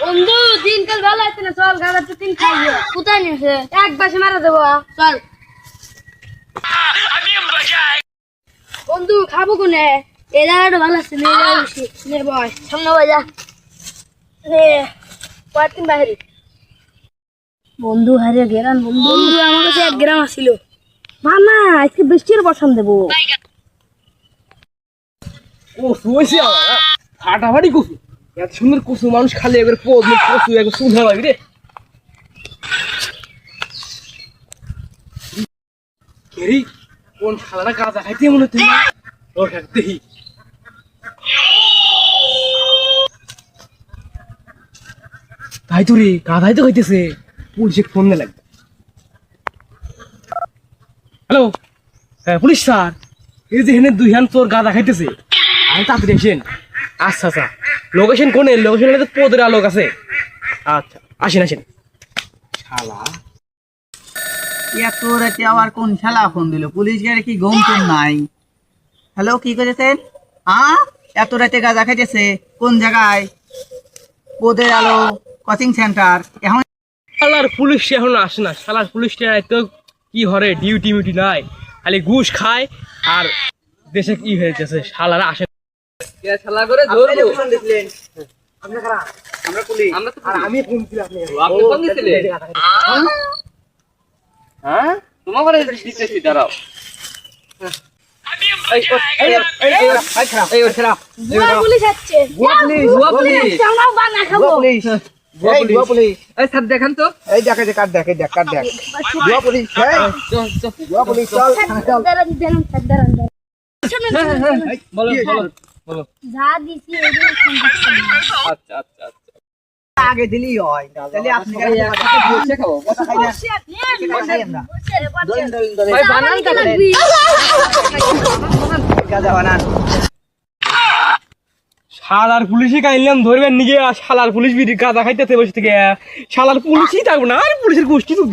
বন্ধু দিনকাল ভালো আছে না, চল গাঁদা তিন খাইবে। কোথায় নিয়েছে? এক বাসে মারা দেবো, চল। বন্ধু খাবো কোনে? এই জায়গাটা ভালো আছে, নিয়ে যাওয়া বেশি। নে বয় সামনে বাজা রে, কয়েকদিন বাইরে। বন্ধু হারিয়ে গেলাম। বন্ধু আমার কাছে 1 গ্রাম আসিল। না আজকে বৃষ্টির বসান দেবো। কচু হয়েছে আমার ফাটাফাটি কচু, এত সুন্দর কচু মানুষ খালি একবার পোদ কচু একবার সুধা লাগবে রে। কেরি কোন শালারা গাঁজা খাইতে মনে হচ্ছে ওটা দেখি। তাই তো রে, গাধাই তো খাইতেছে। পুলিশে ফোন দিয়ে লাগবে। হ্যালো, হ্যাঁ পুলিশ স্যার, এই যে হেনে 2 হ্যান্ড চোর গাঁজা খাইতেছে, আমি তাড়াতাড়ি আসেন। আচ্ছা আচ্ছা, লোকেশন কোনে? লোকেশনে তো পদের আলোক আছে। আচ্ছা আসেন আসেন। শালা এত রাতে আবার কোন শালা ফোন দিল? পুলিশ গাড়ি কি ঘুম টুম নাই? হ্যালো, কি করেছেন? এত রাতে গাঁজা খাইতেছে কোন জায়গায়? পোদের আলো কোচিং সেন্টার। এখন শালার পুলিশ এখন আসে না। শালার পুলিশটা তো কি হরে, ডিউটি মিউটি নাই, খালি ঘুষ খায় আর দেশে কি হয়েছে শালারা আসে না। শালা করে ধরবো। আমরা পুলিশ। আর আমি ফোন দিলাম, আপনি ফোন দিছিলেন? হ্যাঁ তোমার করে দিতেছি, দাঁড়াও। বুয়া পুলিশ আসছে। বুয়া পুলিশ। আমরা বানা খাবো। বুয়া পুলিশ। এই স্যার দেখেন তো। এই দেখ, এই যে কাট দেখ, এই দেখ কাট দেখ। বুয়া পুলিশ। বুয়া পুলিশ, চল দাঁড়ান দাঁড়ান। বলো বলো বলো। যা দিছি এগুলো ফোন করছি। আচ্ছা আচ্ছা আচ্ছা। আগে দিলেই হয়, তাহলে আপনি বসে খাবো। কথা খাই না। খাই আমরা। ভাই বানান তো লাগবি। গাঁজা বানান। শালার পুলিশই কাইলাম ধরবেন নিগে, শালার পুলিশ বিড়ি গাঁজা খাইতেছে বসে থেকে। শালার পুলিশই থাকবো না, আর পুলিশের গোষ্ঠী তো